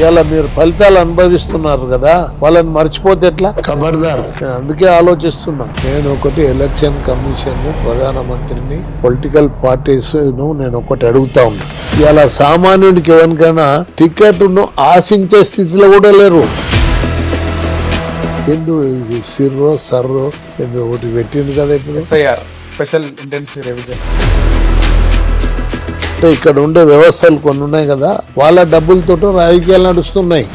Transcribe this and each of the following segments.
ఇవాళ మీరు ఫలితాలు అనుభవిస్తున్నారు కదా, వాళ్ళని మర్చిపోతే ఎట్లా? ఖబర్దార్. నేను అందుకే ఆలోచిస్తున్నా. నేను ఒకటి ఎలక్షన్ కమిషన్, ప్రధానమంత్రిని, పొలిటికల్ పార్టీస్ నేను ఒకటి అడుగుతా ఉన్నా. ఇవాళ సామాన్యుడికి ఎవరికైనా టికెట్ ఆశించే స్థితిలో కూడా లేరు. ఎందు ఇది సిర్రో సర్రో ఎందు ఒకటి పెట్టింది కదా ఇప్పుడు స్పెషల్ ఇంటెన్సివ్ రివిజన్. ఇక్కడ ఉండే వ్యవస్థలు కొన్ని ఉన్నాయి కదా, వాళ్ళ డబ్బులతో రాజకీయాలు నడుస్తున్నాయి.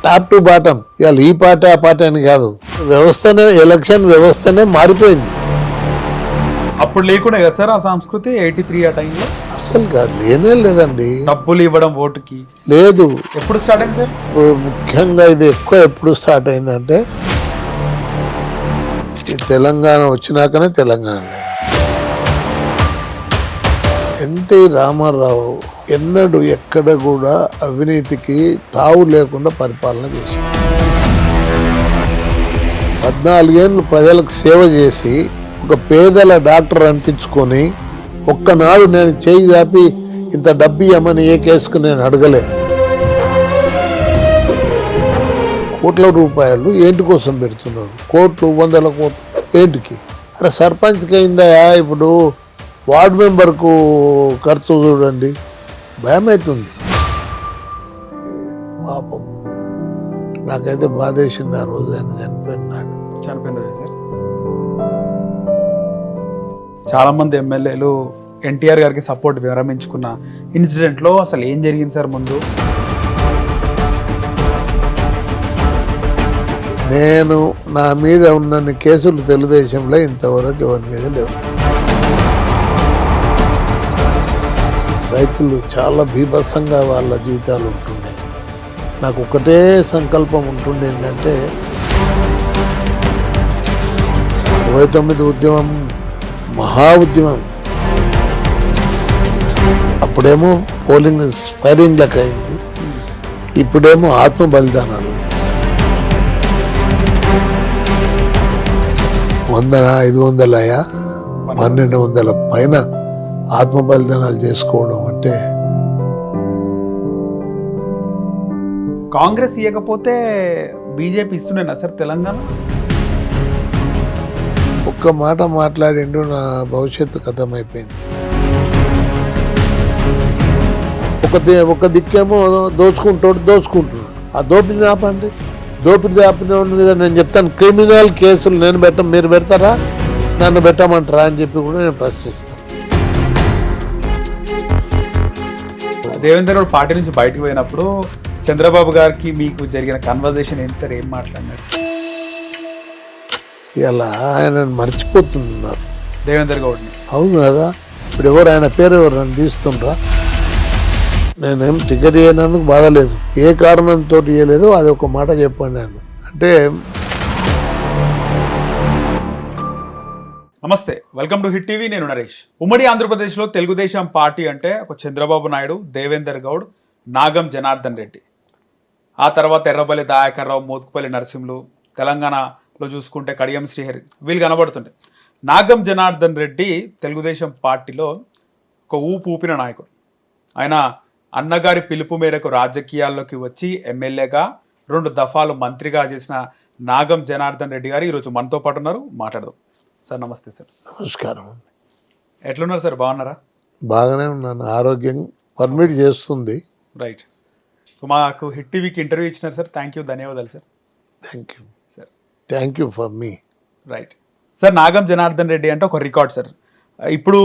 Top to bottom. ఇవాళ ఈ పార్టీ ఆ పార్టీ అని కాదు, వ్యవస్థనే, ఎలక్షన్ వ్యవస్థనే మారిపోయింది. అప్పుడు లేకుండా కదా సార్ ఆ సంస్కృతి 83 ఆ టైంలో? అసలు కాదు, లేనే లేదండి. డబ్బులు ఇవ్వడం ఓటుకి లేదు. ఎప్పుడు స్టార్ట్ అయింది సార్? ఇప్పుడు ముఖ్యంగా ఇది ఎక్కువ ఎప్పుడు స్టార్ట్ అయిందంటే ఈ తెలంగాణ వచ్చినాకనే. తెలంగాణ ఎన్టీ రామారావు ఎన్నడూ ఎక్కడ కూడా అవినీతికి తావు లేకుండా పరిపాలన చేశారు. 14 ఏళ్ళు ప్రజలకు సేవ చేసి ఒక పేదల డాక్టర్ అనిపించుకొని ఒక్కనాడు నేను చేయి దాపి ఇంత డబ్బు ఇవ్వమని ఏ కేసుకు నేను అడగలేదు. కోట్ల రూపాయలు ఏంటి కోసం పెడుతున్నాడు? కోట్లు, 100 కోట్లు ఏంటికి? అరే సర్పంచ్కి అయిందా? ఇప్పుడు వార్డు మెంబర్కు ఖర్చు చూడండి, భయం అవుతుంది. పాపం నాకైతే బాధేసింది ఆ రోజు ఆయన చనిపోయినాడు. సార్ చాలా మంది ఎమ్మెల్యేలు ఎన్టీఆర్ గారికి సపోర్ట్ విరమించుకున్న ఇన్సిడెంట్ లో అసలు ఏం జరిగింది సార్? ముందు నేను నా మీద ఉన్న కేసులు తెలుగుదేశంలో ఇంతవరకు ఎవరి మీద లేవు. రైతులు చాలా బీభత్సంగా వాళ్ళ జీవితాలు ఉంటుండే. నాకు ఒకటే సంకల్పం ఉంటుండే, ఏంటంటే 29 ఉద్యమం మహా ఉద్యమం. అప్పుడేమో పోలింగ్ ఫైరింగ్ లెక్క అయింది, ఇప్పుడేమో ఆత్మ బలిదానాలు. 100, 500, 1200 పైన ఆత్మ బలిదానాలు చేసుకోవడం అంటే. కాంగ్రెస్ ఇవ్వకపోతే బీజేపీ ఇస్తుండేనా సార్ తెలంగాణ? ఒక్క మాట మాట్లాడిండు, నా భవిష్యత్తు కథమైపోయింది. ఒక దిక్కేమో దోచుకుంటున్నాడు. ఆ దోపిడీ ఆపండి. దోపిడీ ఆపిన మీద నేను చెప్తాను, క్రిమినల్ కేసులు నేను మీరు పెడతారా, నన్ను పెట్టమంటారా అని చెప్పి కూడా నేను ప్రశ్నిస్తాను. దేవేందర్ గౌడ్ పార్టీ నుంచి బయటకు పోయినప్పుడు చంద్రబాబు గారికి మీకు జరిగిన కన్వర్జేషన్ ఏంటి సార్? ఏం మాట్లాడినారు? ఇలా ఆయన మర్చిపోతున్నారు దేవేందర్ గౌడ్ని. అవును కదా, ఇప్పుడు ఎవరు ఆయన పేరు ఎవరు తీస్తుండ్రా? నేనేం టికెట్ ఇవ్వనందుకు బాధలేదు, ఏ కారణంతో ఇవ్వలేదు అది ఒక మాట చెప్పండి నేను. అంటే నమస్తే, వెల్కమ్ టు హిట్ టీవీ. నేను నరేష్. ఉమ్మడి ఆంధ్రప్రదేశ్లో తెలుగుదేశం పార్టీ అంటే ఒక చంద్రబాబు నాయుడు, దేవేందర్ గౌడ్, నాగం జనార్దన్ రెడ్డి, ఆ తర్వాత ఎర్రబల్లి దయాకర్ రావు, మోత్కుపల్లి నరసింహులు, తెలంగాణలో చూసుకుంటే కడియం శ్రీహరి, వీళ్ళు కనబడుతుండే. నాగం జనార్దన్ రెడ్డి తెలుగుదేశం పార్టీలో ఒక ఊపిన నాయకుడు. ఆయన అన్నగారి పిలుపు మేరకు రాజకీయాల్లోకి వచ్చి ఎమ్మెల్యేగా 2 దఫాలు మంత్రిగా చేసిన నాగం జనార్దన్ రెడ్డి గారు ఈరోజు మనతో పాటు ఉన్నారు. మాట్లాడదాం. సార్ నమస్తే. సార్ నమస్కారం. ఎట్లున్నారు సార్? బాగున్నారా? బాగానే ఉన్నాను, ఆరోగ్యం పర్మిట్ చేస్తుంది. రైట్. సో మాకు హిట్ టీవీకి ఇంటర్వ్యూ ఇచ్చినారు సార్, థ్యాంక్ యూ, ధన్యవాదాలు sir. Thank you sir. Thank you for me. Right sir, Nagam Janardhan Reddy అంటే ఒక రికార్డ్ సార్. ఇప్పుడు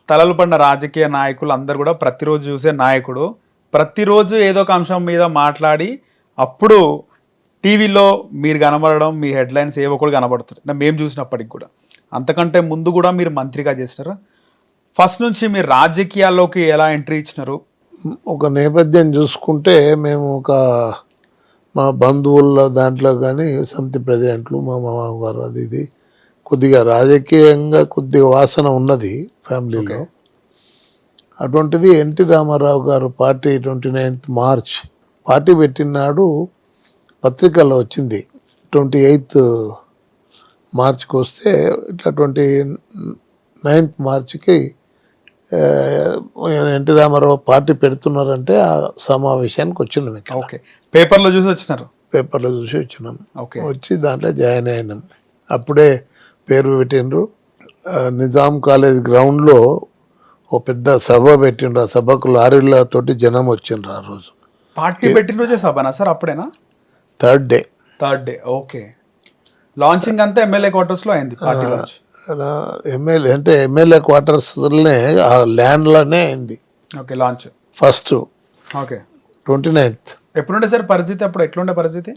తలలు పడిన రాజకీయ నాయకులు అందరు కూడా ప్రతిరోజు చూసే నాయకుడు. ప్రతిరోజు ఏదో ఒక అంశం మీద మాట్లాడి అప్పుడు టీవీలో మీరు కనబడడం, మీ హెడ్లైన్స్ ఏవో కూడా కనబడుతుంది మేము చూసినప్పటికి కూడా. అంతకంటే ముందు కూడా మీరు మంత్రిగా చేసినారు. ఫస్ట్ నుంచి మీరు రాజకీయాల్లోకి ఎలా ఎంట్రీ ఇచ్చినారు? ఒక నేపథ్యం చూసుకుంటే మేము మా బంధువుల దాంట్లో కానీ సమితి ప్రెసిడెంట్లు, మా మామగారు, అది ఇది కొద్దిగా రాజకీయంగా కొద్దిగా వాసన ఉన్నది ఫ్యామిలీలో. అటువంటిది ఎన్టీ రామారావు గారు పార్టీ 29th మార్చ్ పార్టీ పెట్టినాడు, పత్రికల్లో వచ్చింది. 28th మార్చికి వస్తే ఇట్లా 29th మార్చికి ఎన్టీ రామారావు పార్టీ పెడుతున్నారంటే ఆ సమావేశానికి వచ్చినాం ఇక్కడ. ఓకే, పేపర్లో చూసి వచ్చినారు. పేపర్లో చూసి వచ్చినాం. ఓకే. వచ్చి దాంట్లో జాయిన్ అయినాం. అప్పుడే పేరు పెట్టిండ్రు. నిజాం కాలేజ్ గ్రౌండ్లో ఓ పెద్ద సభ పెట్టిండ్రు. ఆ సభకు లారీలతోటి జనం వచ్చిండ్రు ఆ రోజు. పార్టీ పెట్టిన రోజే సభనా సార్? అప్పుడేనా? Third day. Third day. Okay. Launching అంతా ఎమ్మెల్యే క్వార్టర్స్ లో అయింది పార్టీ లాంచ్. ఎమ్మెల్యే అంటే ఎమ్మెల్యే క్వార్టర్స్లోనే ఆ ల్యాండ్లోనే అయింది okay launch. First okay. 29th. ఎప్పుడుండే సార్ పరిస్థితి? అప్పుడు ఎట్లుండే పరిస్థితి?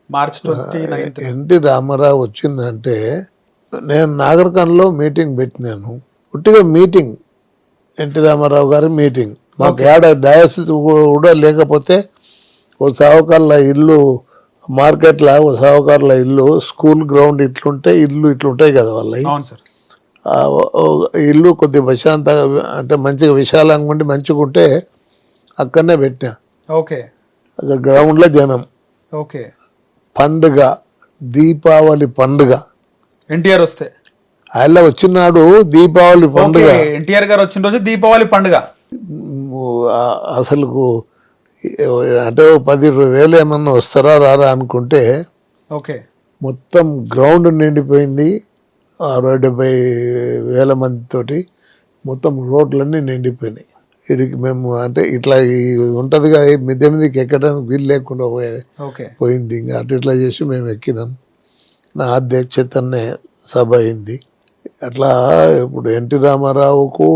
March 29th. ఎన్టీ రామారావు వచ్చిందంటే నేను నాగరికంలో మీటింగ్ పెట్టినాను. పుట్టిగా మీటింగ్, ఎన్టీ రామారావు గారి మీటింగ్. మాకు ఏడ డయాసిస్ కూడా లేకపోతే ఓ సావుకారుల ఇల్లు, మార్కెట్లో ఓ సావుకారుల ఇల్లు, స్కూల్ గ్రౌండ్ ఇట్లుంటే ఇల్లు ఇట్లుంటాయి కదా వాళ్ళవి. అవును సార్. ఇల్లు కొద్దిగా ప్రశాంతంగా అంటే మంచిగా విశాలంగా ఉండి మంచిగా ఉంటే అక్కడనే పెట్టినా. ఓకే. అక్కడ గ్రౌండ్లో జనం. ఓకే. పండుగ, దీపావళి పండుగ. ఎన్టీఆర్ వస్తే ఆయన వచ్చినాడు దీపావళి పండుగ. ఎన్టీఆర్ గారు వచ్చిన రోజు దీపావళి పండుగ. అసలు అంటే 10,000 ఏమన్నా వస్తారా రారా అనుకుంటే ఓకే మొత్తం గ్రౌండ్ నిండిపోయింది. 60-70 మందితోటి మొత్తం రోడ్లన్నీ నిండిపోయినాయి. ఇడికి మేము అంటే ఇట్లా ఉంటుంది కదా, మిద్దె మీదకి ఎక్కడానికి వీలు లేకుండా పోయింది. ఇంకా అటు ఇట్లా చేసి మేము ఎక్కినాం. నా అధ్యక్షతనే సభ అయింది. అట్లా ఇప్పుడు ఎన్టీ రామారావుకు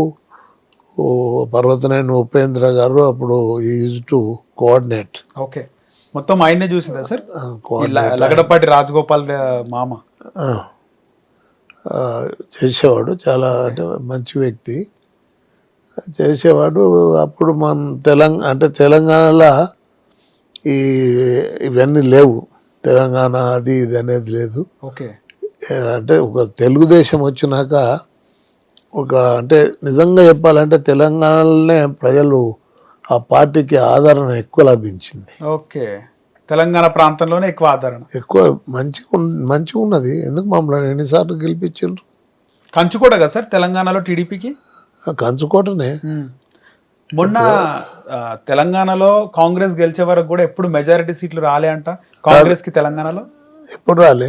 పర్వతనేని ఉపేంద్ర గారు అప్పుడు ఈజ్ టు కోఆర్డినేట్. ఓకే. మొత్తం ఆయనే చూసిందా సార్? లగడపాటి రాజగోపాల్ మామ చేసేవాడు. చాలా అంటే మంచి వ్యక్తి చేసేవాడు. అప్పుడు మన తెలంగాణలో ఇవన్నీ లేవు. తెలంగాణ అది ఇది అనేది లేదు. ఓకే. అంటే ఒక తెలుగుదేశం వచ్చినాక అంటే నిజంగా చెప్పాలంటే తెలంగాణలోనే ప్రజలు ఆ పార్టీకి ఆదరణ ఎక్కువ లభించింది. ఓకే. తెలంగాణ ప్రాంతంలోనే ఎక్కువ ఆదరణ, ఎక్కువ మంచిగా ఉన్నది. ఎందుకు మమ్మల్ని ఎన్నిసార్లు గెలిపించారు? కంచుకోట కదా సార్ తెలంగాణలో టీడీపీకి? కంచుకోటనే. మొన్న తెలంగాణలో కాంగ్రెస్ గెలిచే వరకు కూడా ఎప్పుడు మెజారిటీ సీట్లు రాలే అంట కాంగ్రెస్ కి తెలంగాణలో. ఎప్పుడు రాలే.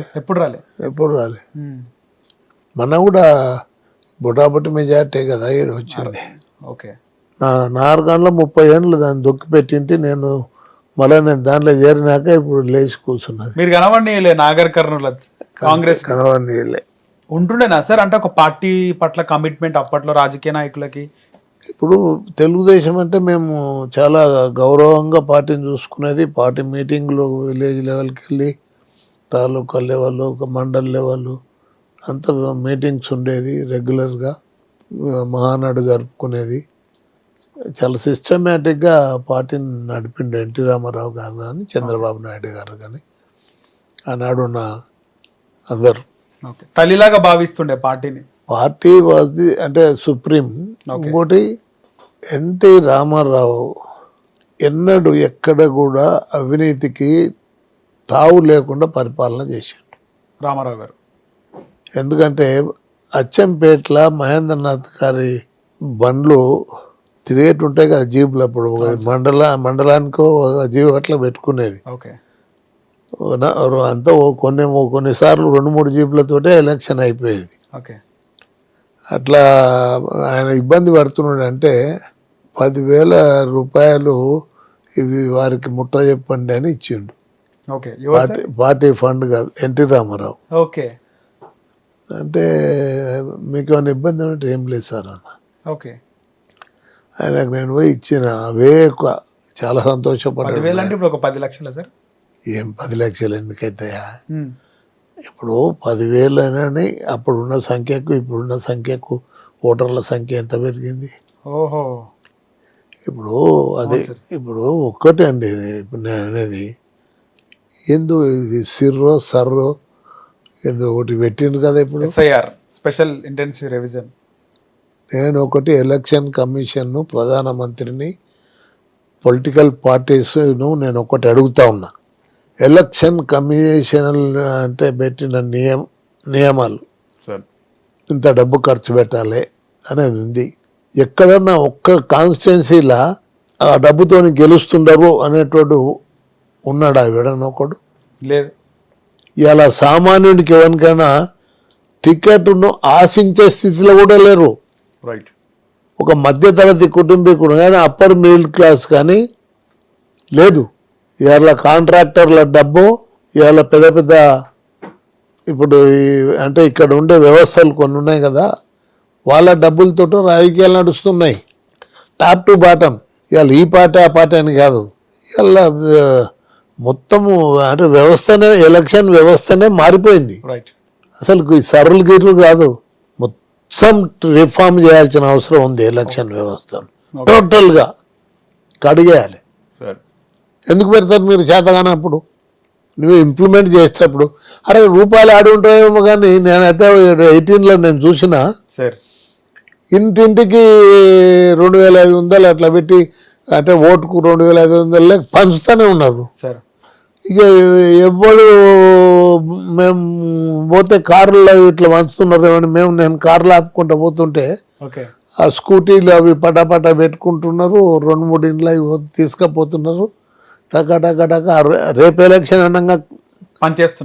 మన కూడా బొటాబొట్టి మెజారిటీ కదా ఈడ వచ్చింది. ఓకే. నార్గాన్లో 30 ఏళ్ళు దాన్ని దొక్కి పెట్టింటి నేను. మళ్ళీ నేను దాంట్లో చేరినాక ఇప్పుడు లేచి కూర్చున్నది. మీరు కనవండి నాగర్ కర్నూలు కాంగ్రెస్ కనవండి ఉంటుండేనా సార్? అంటే ఒక పార్టీ పట్ల కమిట్మెంట్ అప్పట్లో రాజకీయ నాయకులకి. ఇప్పుడు తెలుగుదేశం అంటే మేము చాలా గౌరవంగా పార్టీని చూసుకునేది. పార్టీ మీటింగ్లు విలేజ్ లెవెల్కి వెళ్ళి, తాలూకా లెవెల్, ఒక మండల్ లెవెల్ అంతా మీటింగ్స్ ఉండేది. రెగ్యులర్గా మహానాడు జరుపుకునేది. చాలా సిస్టమేటిక్గా పార్టీని నడిపిండు ఎన్టీ రామారావు గారు కానీ, చంద్రబాబు నాయుడు గారు కానీ. ఆనాడు అందరు తల్లిలాగా భావిస్తుండే పార్టీని. పార్టీ వాజ్ అంటే సుప్రీం. ఇంకోటి ఎన్టీ రామారావు ఎన్నడూ ఎక్కడ కూడా అవినీతికి తావు లేకుండా పరిపాలన చేశాడు రామారావు గారు. ఎందుకంటే అచ్చంపేట్ల మహేంద్రనాథ్ గారి బండ్లు తిరిగేటుంటాయి కదా జీబులు. అప్పుడు మండలానికి జీబు అట్లా పెట్టుకునేది. అంతా కొన్నిసార్లు 2-3 జీబులతోటే ఎలక్షన్ అయిపోయేది. అట్లా ఆయన ఇబ్బంది పడుతున్నాడు. అంటే 10,000 రూపాయలు ఇవి వారికి ముట్ట చెప్పండి అని ఇచ్చిండు. పార్టీ ఫండ్ కాదు, ఎన్టీ రామారావు. అంటే మీకు ఏమైనా ఇబ్బంది అంటే ఏం లేదు సార్ అన్న. ఆయనకు నేను పోయి ఇచ్చిన అవే ఎక్కువ. చాలా సంతోషపడ్డాడు. 10 లక్షలు సార్? ఏం 10 లక్షలు ఎందుకైతాయా? ఇప్పుడు 10,000 అయినా అప్పుడున్న సంఖ్యకు ఇప్పుడున్న సంఖ్యకు ఓటర్ల సంఖ్య ఎంత పెరిగింది. ఇప్పుడు అదే ఇప్పుడు ఒక్కటే అండి. ఇప్పుడు నేను అనేది ఇది సర్రో ఏదో ఒకటి పెట్టిండ్రు కదా ఇప్పుడు, స్పెషల్ ఇంటెన్సివ్ రివిజన్. నేను ఒకటి ఎలక్షన్ కమిషన్ను, ప్రధానమంత్రిని, పొలిటికల్ పార్టీస్ను నేను ఒకటి అడుగుతా ఉన్నా. ఎలక్షన్ కమిషన్ అంటే పెట్టిన నియమాలు ఇంత డబ్బు ఖర్చు పెట్టాలి అనేది ఉంది. ఎక్కడన్నా ఒక్క కాన్స్టిట్యున్సీలా ఆ డబ్బుతోని గెలుస్తుండరు అనేటోడు ఉన్నాడా ఎవడన్నా ఒకడు? లేదు. ఇలా సామాన్యుడికి ఎవరికైనా టికెట్ను ఆశించే స్థితిలో కూడా లేరు. రైట్. ఒక మధ్యతరగతి కుటుంబీకుడు కానీ అప్పర్ మిడిల్ క్లాస్ కానీ లేదు. ఇవాళ కాంట్రాక్టర్ల డబ్బు, ఇవాళ పెద్ద పెద్ద ఇప్పుడు అంటే ఇక్కడ ఉండే వ్యవస్థలు కొన్ని ఉన్నాయి కదా, వాళ్ళ డబ్బులతో రాజకీయాలు నడుస్తున్నాయి టాప్ టు బాటం. ఇవాళ ఈ పార్టీ ఆ పార్టీ అని కాదు, ఇవాళ మొత్తము అంటే వ్యవస్థనే, ఎలక్షన్ వ్యవస్థనే మారిపోయింది. రైట్. అసలు ఈ సర్రులు గిర్రులు కాదు, మొత్తం రిఫార్మ్ చేయాల్సిన అవసరం ఉంది. ఎలక్షన్ వ్యవస్థను టోటల్గా కడిగేయాలి. సార్ ఎందుకు పెడతారు మీరు చేతగానప్పుడు? నువ్వు ఇంప్లిమెంట్ చేసేటప్పుడు అరే రూపాయలు ఆడి ఉంటాయేమో, కానీ నేనైతే 18లో నేను చూసిన సార్ ఇంటింటికి 2500 అట్లా పెట్టి, అంటే ఓటుకు 2500 పంచుతూనే ఉన్నారు. సార్ ఇక ఎవ్వడు మేము పోతే కారులో ఇట్లా పంచుతున్నారు ఏమని నేను కారులో ఆపుకుంటూ పోతుంటే ఓకే. ఆ స్కూటీలు అవి పటాపటా పెట్టుకుంటున్నారు, 2-3 ఇండ్లు అవి తీసుకపోతున్నారు. టకా టకా టకా రేపు ఎలక్షన్ అనగా పనిచేస్తున్నారు.